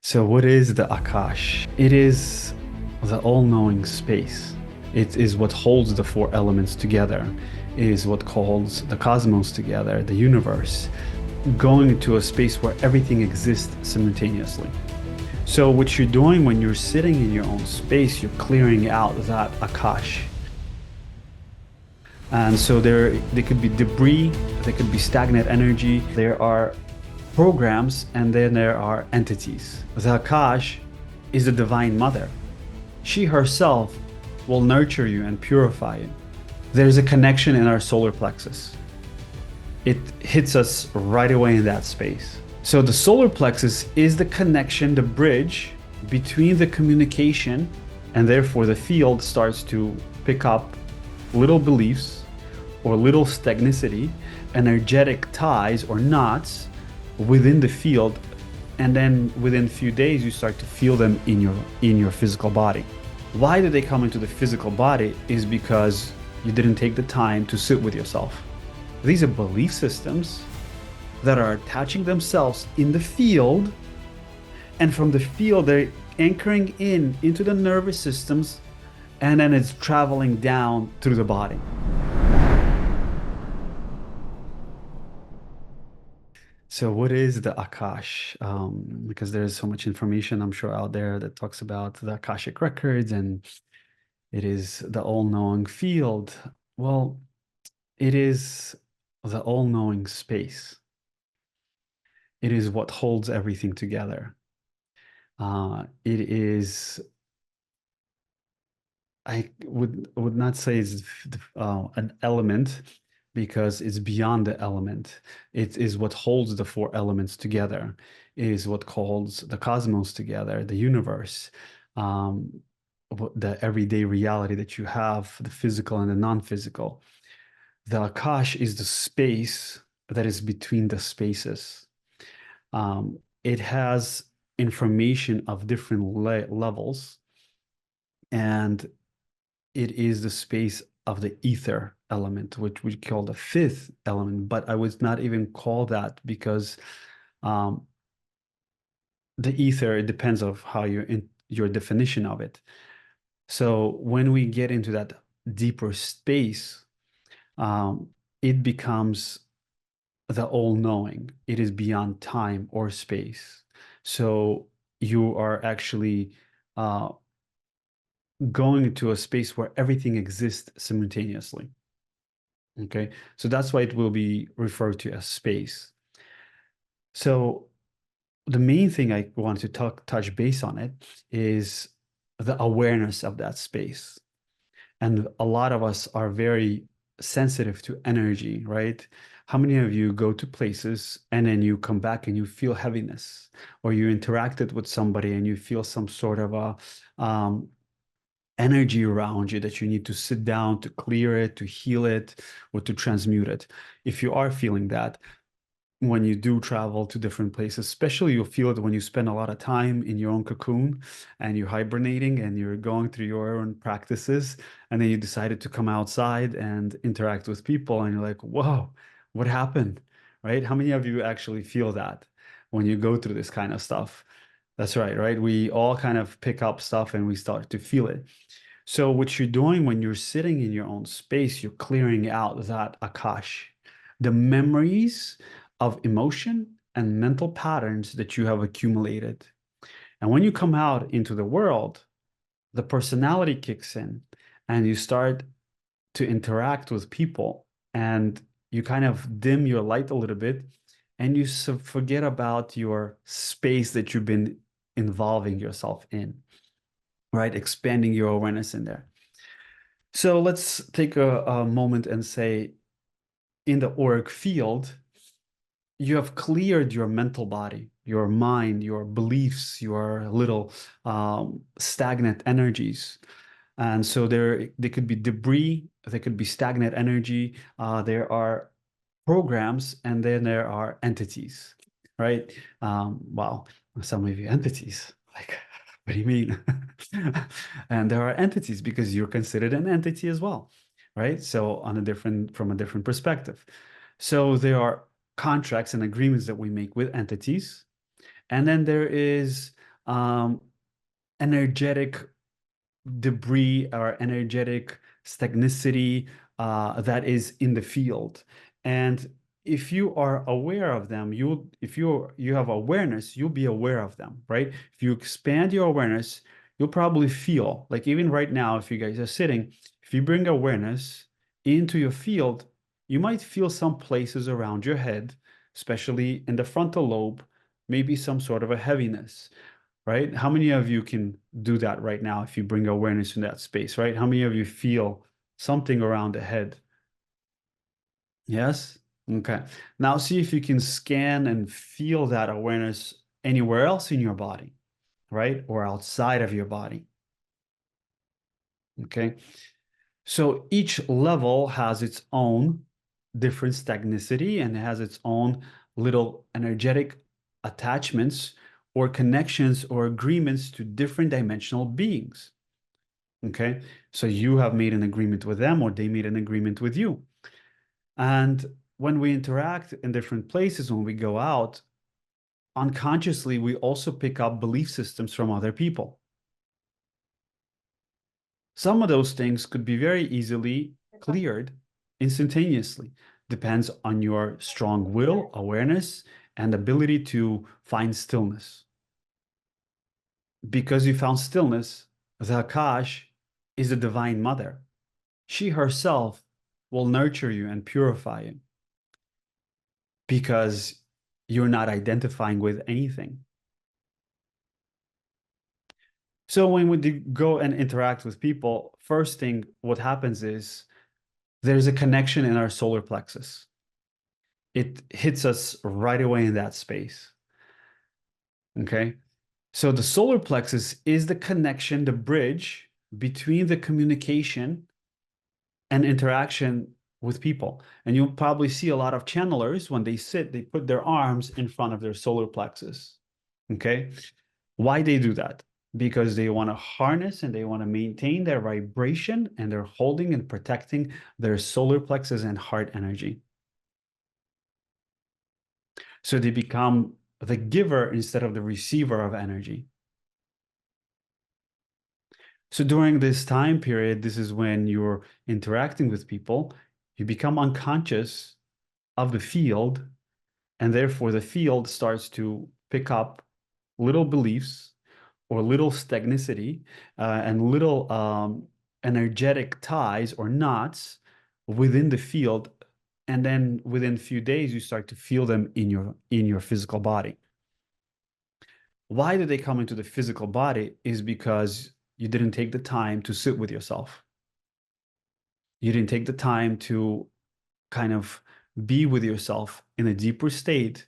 So what is the Akash? It is the all-knowing space. It is what holds the four elements together. It is what holds the cosmos together, the universe, going into a space where everything exists simultaneously. So what you're doing when you're sitting in your own space, you're clearing out that Akash. And so there could be debris, there could be stagnant energy, there are programs, and then there are entities. The Akash is the Divine Mother. She herself will nurture you and purify you. There's a connection in our solar plexus. It hits us right away in that space. So the solar plexus is the connection, the bridge between the communication, and therefore the field starts to pick up little beliefs or little stagnicity, energetic ties or knots within the field, and then within a few days you start to feel them in your physical body. Why do they come into the physical body? Is because you didn't take the time to sit with yourself. These are belief systems that are attaching themselves in the field, and from the field they're anchoring into the nervous systems, and then it's traveling down through the body. So what is the Akash? Because there's so much information, I'm sure, out there that talks about the Akashic records, and it is the all-knowing field. Well, it is the all-knowing space. It is what holds everything together. It is, I would not say it's an element, because it's beyond the element. It is what holds the four elements together. It is what holds the cosmos together, the universe, the everyday reality that you have, the physical and the non-physical. The Akash is the space that is between the spaces. It has information of different levels, and it is the space of the ether element, which we call the fifth element, but I would not even call that, because the ether, it depends on how your definition of it. So when we get into that deeper space, it becomes the all-knowing. It is beyond time or space. So you are actually going into a space where everything exists simultaneously. Okay, so that's why it will be referred to as space. So the main thing I want to touch base on it is the awareness of that space. And a lot of us are very sensitive to energy, right? How many of you go to places and then you come back and you feel heaviness, or you interacted with somebody and you feel some sort of a energy around you that you need to sit down to clear it, to heal it, or to transmute it? If you are feeling that, when you do travel to different places, especially you'll feel it when you spend a lot of time in your own cocoon and you're hibernating and you're going through your own practices, and then you decided to come outside and interact with people, and you're like, whoa, what happened? Right? How many of you actually feel that when you go through this kind of stuff? That's right? We all kind of pick up stuff and we start to feel it. So what you're doing when you're sitting in your own space, you're clearing out that Akash, the memories of emotion and mental patterns that you have accumulated. And when you come out into the world, the personality kicks in and you start to interact with people, and you kind of dim your light a little bit, and you forget about your space that you've been involving yourself in, right? Expanding your awareness in there. So let's take a moment and say, in the auric field, you have cleared your mental body, your mind, your beliefs, your little stagnant energies. And so there could be debris, there could be stagnant energy, there are programs, and then there are entities, right? Wow, some of you entities, like, what do you mean? And there are entities because you're considered an entity as well, right? So from a different perspective. So there are contracts and agreements that we make with entities. And then there is um, energetic debris or energetic stagnicity that is in the field. And if you are aware of them, if you have awareness, you'll be aware of them, right? If you expand your awareness, you'll probably feel like even right now, if you guys are sitting, if you bring awareness into your field, you might feel some places around your head, especially in the frontal lobe, maybe some sort of a heaviness, right? How many of you can do that right now if you bring awareness in that space, right? How many of you feel something around the head? Yes? Okay. Now see if you can scan and feel that awareness anywhere else in your body, right? Or outside of your body. Okay. So each level has its own different stagnicity and has its own little energetic attachments or connections or agreements to different dimensional beings. Okay. So you have made an agreement with them or they made an agreement with you. And when we interact in different places, when we go out, unconsciously, we also pick up belief systems from other people. Some of those things could be very easily cleared instantaneously. Depends on your strong will, awareness, and ability to find stillness. Because you found stillness, the Akash is the divine mother. She herself will nurture you and purify you because you're not identifying with anything. So when we go and interact with people, first thing what happens is there's a connection in our solar plexus. It hits us right away in that space. Okay. So the solar plexus is the connection, the bridge between the communication and interaction with people. And you'll probably see a lot of channelers when they sit, they put their arms in front of their solar plexus. Okay. Why they do that? Because they want to harness and they want to maintain their vibration and they're holding and protecting their solar plexus and heart energy. So they become the giver instead of the receiver of energy. So during this time period, this is when you're interacting with people, you become unconscious of the field, and therefore the field starts to pick up little beliefs or little stagnicity and little energetic ties or knots within the field. And then within a few days, you start to feel them in your physical body. Why do they come into the physical body is because you didn't take the time to sit with yourself. You didn't take the time to kind of be with yourself in a deeper state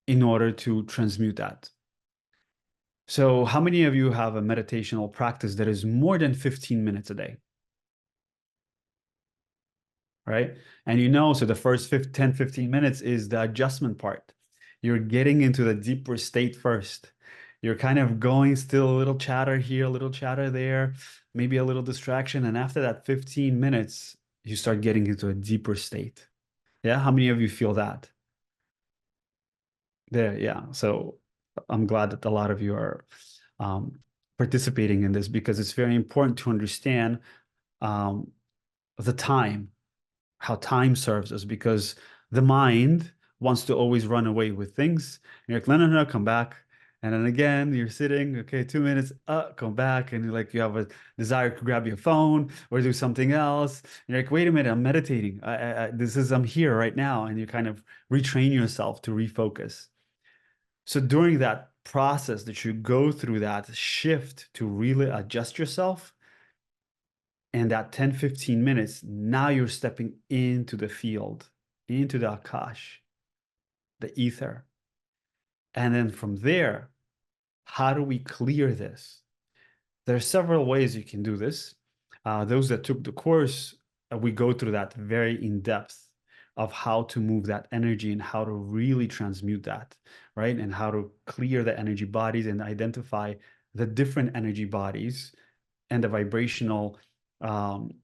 in order to transmute that. So, how many of you have a meditational practice that is more than 15 minutes a day? Right? And so the first 10, 15 minutes is the adjustment part. You're getting into the deeper state first. You're kind of going still a little chatter here, a little chatter there, maybe a little distraction. And after that 15 minutes, you start getting into a deeper state. Yeah. How many of you feel that? There. Yeah. So I'm glad that a lot of you are um, participating in this because it's very important to understand um, the time, how time serves us, because the mind wants to always run away with things. And you're like, no, no, no, come back. And then again, you're sitting, okay, 2 minutes, come back. And you're like, you have a desire to grab your phone or do something else. And you're like, wait a minute, I'm meditating. I'm here right now. And you kind of retrain yourself to refocus. So during that process that you go through that shift to really adjust yourself, and that 10, 15 minutes, now you're stepping into the field, into the Akash, the ether. And then from there, how do we clear this? There are several ways you can do this. Those that took the course, we go through that very in depth of how to move that energy and how to really transmute that, right? And how to clear the energy bodies and identify the different energy bodies and the vibrational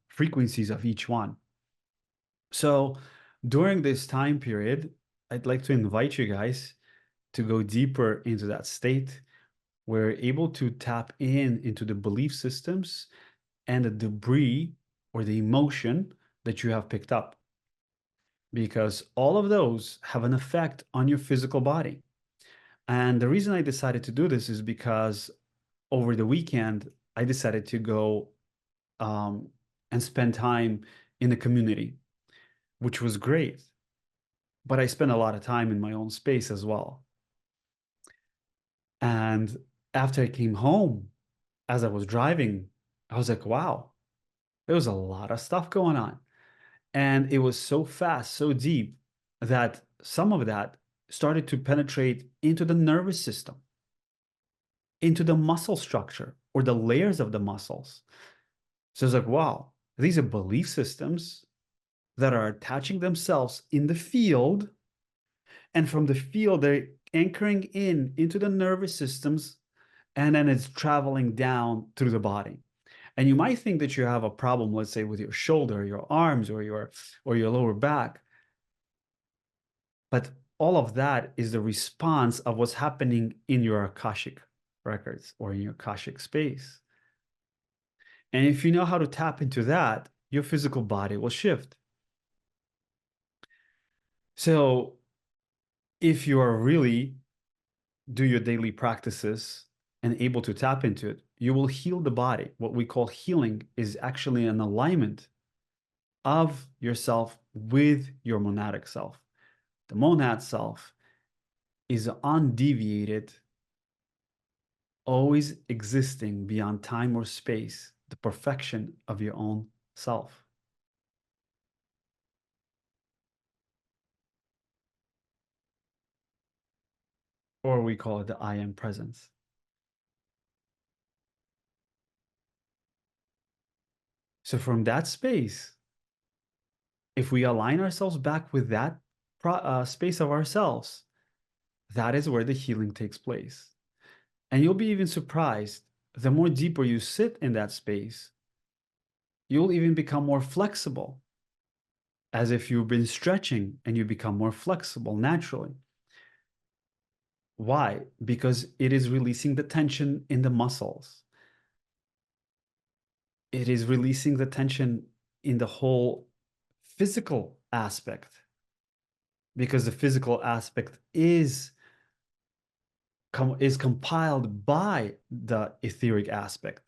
frequencies of each one. So during this time period, I'd like to invite you guys to go deeper into that state we're able to tap into the belief systems and the debris or the emotion that you have picked up, because all of those have an effect on your physical body. And the reason I decided to do this is because over the weekend, I decided to go um, and spend time in the community, which was great. But I spent a lot of time in my own space as well. And after I came home, as I was driving, I was like, wow, there was a lot of stuff going on. And it was so fast, so deep that some of that started to penetrate into the nervous system, into the muscle structure or the layers of the muscles. So it's like, wow, these are belief systems that are attaching themselves in the field. And from the field, they're anchoring into the nervous systems, and then it's traveling down through the body. And you might think that you have a problem, let's say, with your shoulder, your arms, or your lower back. But all of that is the response of what's happening in your Akashic records or in your Akashic space. And if you know how to tap into that, your physical body will shift. So if you are really do your daily practices and able to tap into it, you will heal the body. What we call healing is actually an alignment of yourself with your monadic self. The monad self is undeviated, always existing beyond time or space, the perfection of your own self. Or we call it the I am presence. So from that space, if we align ourselves back with that space of ourselves, that is where the healing takes place. And you'll be even surprised, the more deeper you sit in that space, you'll even become more flexible, as if you've been stretching and you become more flexible naturally. Why? Because it is releasing the tension in the muscles. It is releasing the tension in the whole physical aspect, because the physical aspect is compiled by the etheric aspect.